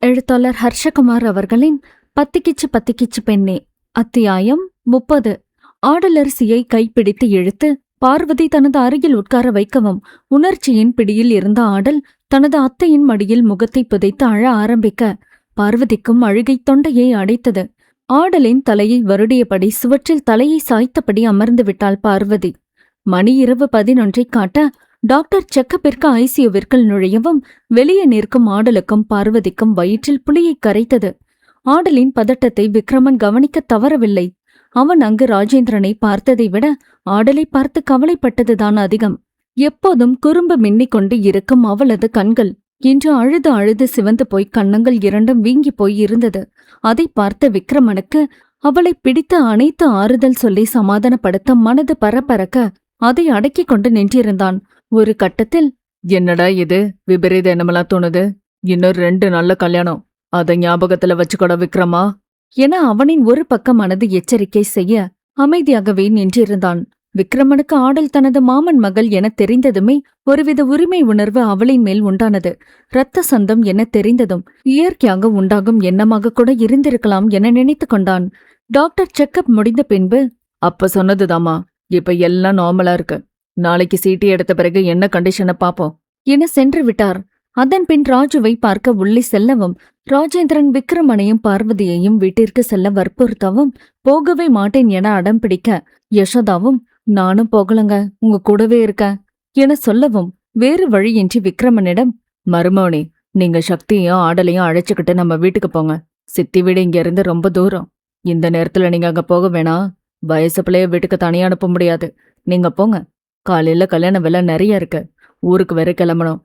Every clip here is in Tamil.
எழுத்தாளர் ஹர்ஷகுமார் அவர்களின் பத்திக்கிச்சு பத்திக்கிச்சு பெண்ணே. அத்தியாயம் 30. ஆடலரசியை கைப்பிடித்து இழுத்து பார்வதி தனது அருகில் உட்கார வைக்கவும் உணர்ச்சியின் பிடியில் இருந்த ஆடல் தனது அத்தையின் மடியில் முகத்தை புதைத்து அழ ஆரம்பிக்க பார்வதிக்கும் அழுகை தொண்டையை அடைத்தது. ஆடலின் தலையை வருடியபடி சுவற்றில் தலையை சாய்த்தபடி அமர்ந்து விட்டாள் பார்வதி. மணி இரவு 11 காட்ட டாக்டர் செக்கப்பிற்கு ஐசியூவிற்குள் நுழையவும் வெளியே நிற்கும் ஆடலுக்கும் பார்வதிக்கும் வயிற்றில் புளியை கரைத்தது. ஆடலின் பதட்டத்தை விக்ரமன் கவனிக்க தவறவில்லை. அவன் அங்கு ராஜேந்திரனை பார்த்ததை விட ஆடலை பார்த்து கவலைப்பட்டதுதான் அதிகம். எப்போதும் குறும்பு மின்னிக்கொண்டு இருக்கும் அவளது கண்கள் இன்று அழுது அழுது சிவந்து போய் கன்னங்கள் இரண்டும் வீங்கி போய் இருந்தது. அதை பார்த்த விக்ரமனுக்கு அவளை பிடித்து அணைத்து ஆறுதல் சொல்லி சமாதானப்படுத்த மனது பரபரக்க அதை அடக்கிக் கொண்டு நின்றிருந்தான். ஒரு கட்டத்தில், என்னடா இது விபரீத என்னமெல்லாம் தோணுது? இன்னும் 2 நல்ல கல்யாணம், அத ஞாபகத்துல வச்சுக்கொட விக்ரமா என அவனின் ஒரு பக்கம் மனது எச்சரிக்கை செய்ய அமைதியாகவே நின்றிருந்தான். விக்ரமனுக்கு ஆடல் தனது மாமன் மகள் என தெரிந்ததுமே ஒருவித உரிமை உணர்வு அவளின் மேல் உண்டானது. இரத்த சந்தம் என தெரிந்ததும் இயற்கையாக உண்டாகும் எண்ணமாக கூட இருந்திருக்கலாம் என நினைத்து கொண்டான். டாக்டர் செக்கப் முடிந்த பின்பு, அப்ப சொன்னதுதாமா, இப்ப எல்லாம் நார்மலா இருக்கு. நாளைக்கு சீட்டி எடுத்த பிறகு என்ன கண்டிஷனை பாப்போம் என சென்று விட்டார். அதன் பின் ராஜுவை பார்க்க உள்ளே செல்லவும் ராஜேந்திரன் விக்ரமனையும் பார்வதியையும் வீட்டிற்கு செல்ல வற்புறுத்தவும் போகவே மாட்டேன் என அடம் பிடிக்க யசோதாவும் நானும் போகலங்க, உங்க கூடவே இருக்க என சொல்லவும் வேறு வழியின்றி விக்ரமனிடம், மருமோனே, நீங்க சக்தியையும் ஆடலையும் அழைச்சுக்கிட்டு நம்ம வீட்டுக்கு போங்க. சித்தி வீடு இங்க இருந்து ரொம்ப தூரம். இந்த நேரத்துல நீங்க அங்க போக வேணாம். வயசு பிள்ளைய வீட்டுக்கு தனியா அனுப்ப முடியாது. நீங்க போங்க. காலையில கல்யாண வேலை நிறைய இருக்கு. ஊருக்கு வேற கிளம்பணும்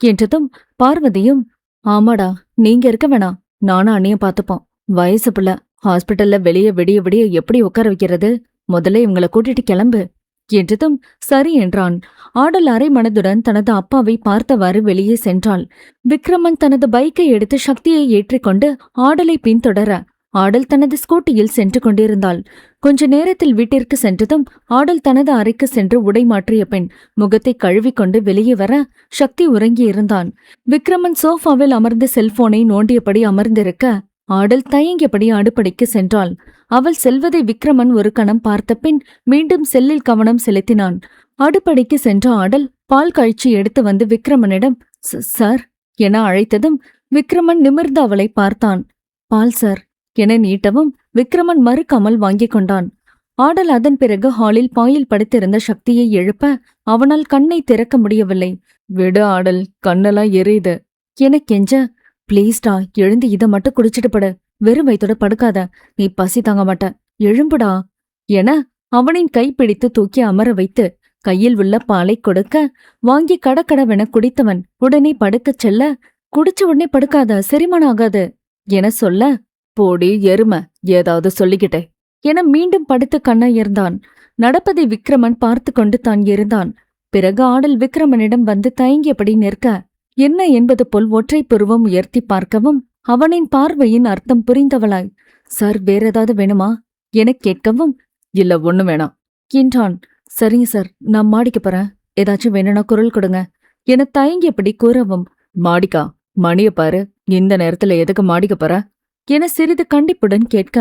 என்றதும் பார்வதியும், ஆமாடா, நீங்க இருக்க வேணாம், நானும் அண்ணியும் பாத்துப்போம். வயசு பிள்ளை ஹாஸ்பிட்டல்ல வெளியே விடிய விடிய எப்படி உட்கார வைக்கிறது? முதல்ல இவங்களை கூட்டிட்டு கிளம்பு என்றதும் சரி என்றான். ஆடல் அரை மனதுடன் தனது அப்பாவை பார்த்தவாறு வெளியே சென்றாள். விக்ரமன் தனது பைக்கை எடுத்து சக்தியை ஏற்றிக்கொண்டு ஆடலை பின்தொடர ஆடல் தனது ஸ்கூட்டியில் சென்று கொண்டிருந்தாள். கொஞ்ச நேரத்தில் வீட்டிற்கு சென்றதும் ஆடல் தனது அறைக்கு சென்று உடை மாற்றிய பின் முகத்தை கழுவிக்கொண்டு வெளியே வர சக்தி உறங்கியிருந்தான். விக்ரமன் சோஃபாவில் அமர்ந்து செல்போனை நோண்டியபடி அமர்ந்திருக்க ஆடல் தயங்கியபடி அடுப்படிக்கு சென்றாள். அவள் செல்வதை விக்ரமன் ஒரு கணம் பார்த்த பின் மீண்டும் செல்லில் கவனம் செலுத்தினான். அடுப்படிக்கு சென்ற ஆடல் பால் காய்ச்சி எடுத்து வந்து விக்ரமனிடம், சார் என அழைத்ததும் விக்ரமன் நிமிர்ந்து அவளை பார்த்தான். பால் சார் என நீட்டவும் விக்ரமன் மறுக்காமல் வாங்கிக் கொண்டான். ஆடல் அதன் பிறகு ஹாலில் பாயில் படுத்திருந்த சக்தியை எழுப்ப அவனால் கண்ணை திறக்க முடியவில்லை. விடு ஆடல், கண்ணெல்லாம் எரியுது என கெஞ்ச, பிளீஸ்டா, எழுந்து இதை மட்டும் குடிச்சிட்டு படு, வெறும் வயித்தோட படுக்காத, நீ பசி தாங்க மாட்ட, எழும்புடா என அவனின் கைப்பிடித்து தூக்கி அமர வைத்து கையில் உள்ள பாலை கொடுக்க வாங்கி கடகடவென குடித்தவன் உடனே படுக்கச் செல்ல, குடிச்ச உடனே படுக்காத, செரிமானம் ஆகாது என சொல்ல, போடி எருமை, ஏதாவது சொல்லிக்கிட்டே என மீண்டும் படுத்து கண்ணயர்ந்தான். நடப்பதை விக்ரமன் பார்த்து கொண்டு தான் இருந்தான். பிறகு ஆடல் விக்ரமனிடம் வந்து தயங்கியபடி நிற்க என்ன என்பது போல் ஒற்றை புருவம் உயர்த்தி பார்க்கவும் அவனின் பார்வையின் அர்த்தம் புரிந்தவளாய், சார் வேற ஏதாவது வேணுமா என கேட்கவும், இல்ல ஒண்ணும் வேணாம் என்றான். சரிங்க சார், நான் மாடிக்க போறேன், ஏதாச்சும் வேணும்னா குரல் கொடுங்க என தயங்கியபடி கூறவும், மாடிக்கா? மணிய பாரு, இந்த நேரத்துல எதுக்கு மாடிக்க போற என சிறிது கண்டிப்புடன் கேட்க,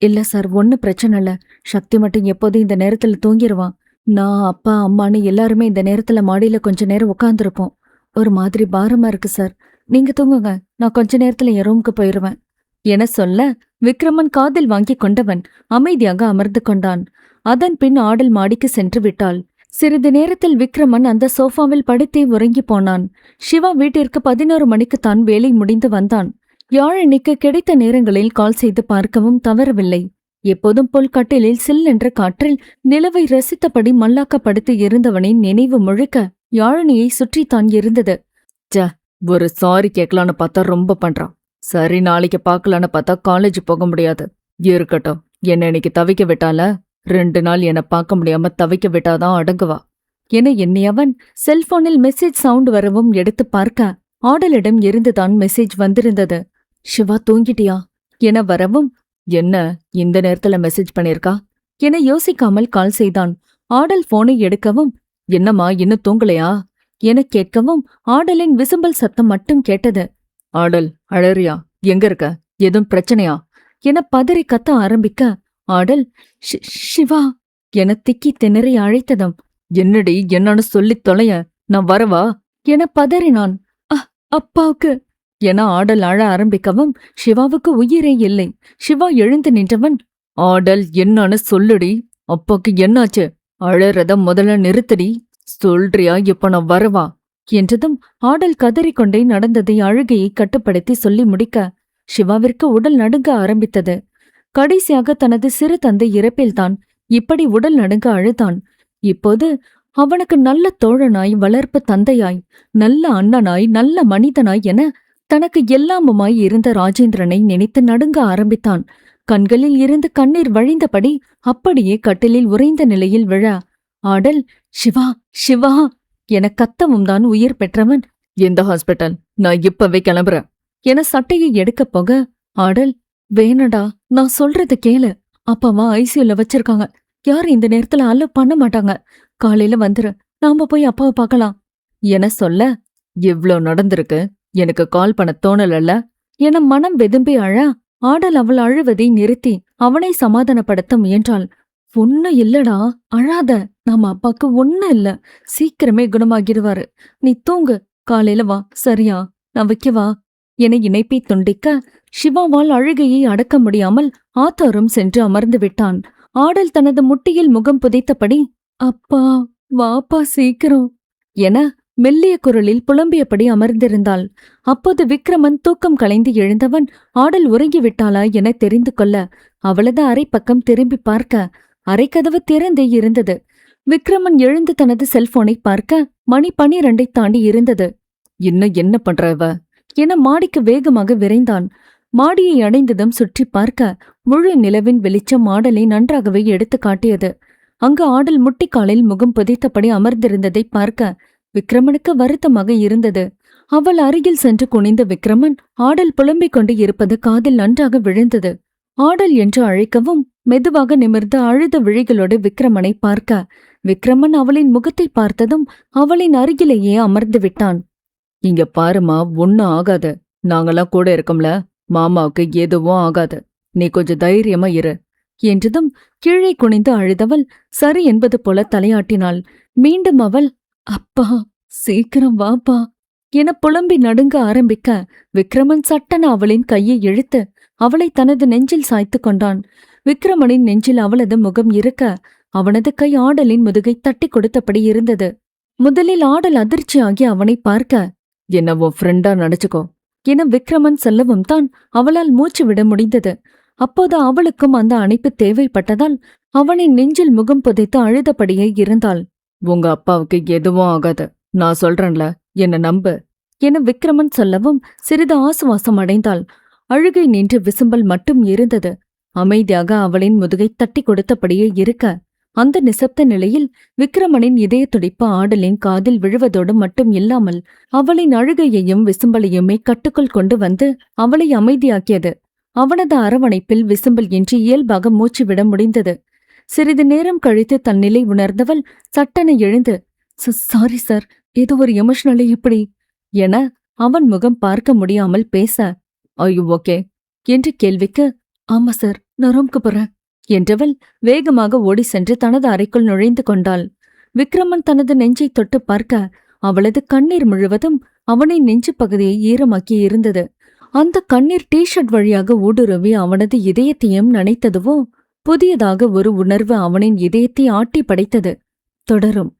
இல்ல சார், ஒன்னும் பிரச்சனை இல்ல, சக்தி மட்டும் எப்போதும் இந்த நேரத்துல தூங்கிடுவான். நான் அப்பா அம்மானு எல்லாருமே இந்த நேரத்துல மாடியில கொஞ்ச நேரம் உட்கார்ந்துருப்போம். ஒரு மாதிரி பாரமா இருக்கு சார், நீங்க தூங்குங்க, நான் கொஞ்ச நேரத்துல என் ரூமுக்கு போயிருவேன் என சொல்ல விக்ரமன் காதில் வாங்கி கொண்டவன் அமைதியாக அமர்ந்து கொண்டான். அதன் பின் ஆடல் மாடிக்கு சென்று விட்டாள். சிறிது நேரத்தில் விக்ரமன் அந்த சோஃபாவில் படுத்தே உறங்கி போனான். சிவா வீட்டிற்கு 11 மணிக்குத்தான் வேலை முடிந்து வந்தான். யாழினிக்கு கிடைத்த நேரங்களில் கால் செய்து பார்க்கவும் தவறவில்லை. எப்போதும் போல் கட்டிலில் சில்லென்ற காற்றில் நிலவை ரசித்தபடி மல்லாக்கப்படுத்தி இருந்தவனின் நினைவு முழுக்க யாழினியை சுற்றித்தான் இருந்தது. ஒரு சாரி கேட்கலான்னு பார்த்தா ரொம்ப பண்றான். சரி, நாளைக்கு பார்க்கலான்னு பார்த்தா காலேஜ் போக முடியாது. இருக்கட்டும், என்ன இன்னைக்கு தவிக்க விட்டால, 2 நாள் என்ன பார்க்க முடியாம தவிக்க விட்டாதான் அடங்குவா என எண்ணியவன் செல்போனில் மெசேஜ் சவுண்ட் வரவும் எடுத்து பார்க்க ஆடலிடம் இருந்துதான் மெசேஜ் வந்திருந்தது. சிவா தூங்கிட்டியா என வரவும், என்ன இந்த நேரத்துல மெசேஜ் பண்ணிருக்கா என யோசிக்காமல் கால் செய்தான். ஆடல் போனை எடுக்கவும், என்னம்மா இன்னும் தூங்கலையா எனக் கேட்கவும் ஆடலின் விசும்பல் சத்தம் மட்டும் கேட்டது. ஆடல், அழறியா? எங்க இருக்க? எதுவும் பிரச்சனையா? என பதறி கத்த ஆரம்பிக்க ஆடல் "ஷி- சிவா என திக்கி திணறி அழைத்ததும் என்னடி என்னன்னு சொல்லித் தொலைய. நான் வரவா? என பதறினான். அப்பாவுக்கு என ஆடல் அழ ஆரம்பிக்கவும் சிவாவுக்கு உயிரே இல்லை. சிவா எழுந்து நின்றவன் ஆடல் என்னன்னு சொல்லுடி. அப்பாக்கு என்னாச்சு? அழறத முதல்ல நிறுத்தடி. சொல்றியா இப்ப நான் வரவா? என்றதும் ஆடல் கதறிக்கொண்டே நடந்ததை அழுகையை கட்டுப்படுத்தி சொல்லி முடிக்க சிவாவிற்கு உடல் நடுங்க ஆரம்பித்தது. கடைசியாக தனது சிறு தந்தை இறப்பில்தான் இப்படி உடல் நடுங்க அழுதான். இப்போது அவனுக்கு நல்ல தோழனாய், வளர்ப்பு தந்தையாய், நல்ல அண்ணனாய், நல்ல மனிதனாய் என தனக்கு எல்லாமுமாய் இருந்த ராஜேந்திரனை நினைத்து நடுங்க ஆரம்பித்தான். கண்களில் இருந்து கண்ணீர் வழிந்தபடி அப்படியே கட்டிலில் உறைந்த நிலையில் விழ ஆடல் "சிவா சிவா" என கத்தவும் தான் உயிர் பெற்றவன் எந்த ஹாஸ்பிட்டல்? நான் இப்பவே கிளம்புறேன். என சட்டையை எடுக்கப் போக ஆடல் "வேணடா, நான் சொல்றத கேளு. அப்பாவா ஐசியூல வச்சிருக்காங்க. யாரும் இந்த நேரத்துல அலோ பண்ண மாட்டாங்க. காலையில வந்துரு, நாம போய் அப்பாவை பார்க்கலாம்" என சொல்ல இவ்ளோ நடந்திருக்கு. எனக்கு கால் பண்ண தோணலல்ல? என மனம் வெதும்பி அழ ஆடல் அவள் அழுவதை நிறுத்தி அவனை சமாதானப்படுத்த முயன்றாள். "ஒன்னும் இல்லடா, அழாத. நம்ம அப்பாக்கு ஒன்னும் இல்ல. சீக்கிரமே குணமாகிடுவாரு. நீ தூங்கு. காலையில வா, சரியா? நான் வைக்கவா?" என இணைப்பை துண்டிக்க சிவாவால் அழுகையை அடக்க முடியாமல் ஆத்தோரம் சென்று அமர்ந்து விட்டான். ஆடல் தனது முட்டியில் முகம் புதைத்தபடி "அப்பா, வாப்பா சீக்கிரம்" என மெல்லிய குரலில் புலம்பியபடி அமர்ந்திருந்தாள். அப்போது விக்ரமன் தூக்கம் கலைந்து எழுந்தவன் ஆடல் உறங்கிவிட்டாளா என தெரிந்து கொள்ள அவளது அறைப்பக்கம் திரும்பி பார்க்க அறைக்கதவு திறந்தே இருந்தது. விக்ரமன் எழுந்து தனது செல்போனை பார்க்க மணி 12 தாண்டி இருந்தது. இன்னும் என்ன பண்ற இவ? என மாடிக்கு வேகமாக விரைந்தான். மாடியை அடைந்ததும் சுற்றி பார்க்க முழு நிலவின் வெளிச்சம் ஆடலை நன்றாகவே எடுத்து காட்டியது. அங்கு ஆடல் முட்டிக்காலில் முகம் புதைத்தபடி அமர்ந்திருந்ததை பார்க்க விக்ரமனுக்கு வருத்தமாக இருந்தது. அவள் அருகில் சென்று குனிந்த விக்ரமன் ஆடல் புலம்பிக் கொண்டு இருப்பது காதில் நன்றாக விழுந்தது. ஆடல் என்று அழைக்கவும் மெதுவாக நிமிர்ந்து அழுத விழிகளோடு விக்ரமனை பார்க்க விக்ரமன் அவளின் முகத்தை பார்த்ததும் அவளின் அருகிலேயே அமர்ந்து விட்டான். இங்க பாருமா, ஒண்ணும் ஆகாது. நாங்கெல்லாம் கூட இருக்கோம்ல. மாமாவுக்கு எதுவும் ஆகாது. நீ கொஞ்சம் தைரியமா இரு. என்றதும் கீழே குனிந்து அழுதவள் சரி என்பது போல தலையாட்டினாள். மீண்டும் அவள் "அப்பா, சீக்கிரம் வாப்பா" என புலம்பி நடுங்க ஆரம்பிக்க விக்ரமன் சட்டென அவளின் கையை இழுத்து அவளை தனது நெஞ்சில் சாய்த்து கொண்டான். விக்ரமனின் நெஞ்சில் அவளது முகம் இருக்க அவனது கை ஆடலின் முதுகை தட்டி கொடுத்தபடி இருந்தது. முதலில் ஆடல் அதிர்ச்சியாகி அவனை பார்க்க என்ன உன் ஃப்ரெண்டா நினைச்சுக்கோ என விக்ரமன் சொல்லவும் தான் அவளால் மூச்சு விட முடிந்தது. அப்போது அவளுக்கும் அந்த அணைப்பு தேவைப்பட்டதால் அவனின் நெஞ்சில் முகம் புதைத்து அழுதபடியே இருந்தாள். உங்க அப்பாவுக்கு எதுவும் ஆகாது. நான் சொல்றேன்ல, என்ன நம்பு என விக்ரமன் சொல்லவும் சிறிது ஆசுவாசம் அடைந்தாள். அழுகை நின்று விசும்பல் மட்டும் இருந்தது. அமைதியாக அவளின் முதுகை தட்டி கொடுத்தபடியே இருக்க அந்த நிசப்த நிலையில் விக்ரமனின் இதய துடிப்பு ஆடலின் காதில் விழுவதோடு மட்டும் இல்லாமல் அவளின் அழுகையையும் விசும்பலையுமே கட்டுக்குள் கொண்டு வந்து அவளை அமைதியாக்கியது. அவனது அரவணைப்பில் விசும்பல் இன்றி இயல்பாக மூச்சு விட முடிந்தது. சிறிது நேரம் கழித்து தன் நிலை உணர்ந்தவள் சட்டென எழுந்து சாரி சார், ஏதோ ஒரு எமோஷனலி இப்படி" என அவன் முகம் பார்க்க முடியாமல் பேச ஐயோ ஓகே என்று கேள்விக்கு "ஆமா சார், நான் ரூம்க்கு போறேன்" என்றவள் வேகமாக ஓடி சென்று தனது அறைக்குள் நுழைந்து கொண்டாள். விக்ரமன் தனது நெஞ்சை தொட்டு பார்க்க அவளது கண்ணீர் முழுவதும் அவனின் நெஞ்சு பகுதியை ஈரமாக்கி இருந்தது. அந்த கண்ணீர் ஷர்ட் வழியாக ஊடுருவி அவனது இதயத்தையும் நனைத்ததுவோ புதியதாக ஒரு உணர்வு அவனின் இதயத்தை ஆட்டி படைத்தது. தொடரும்.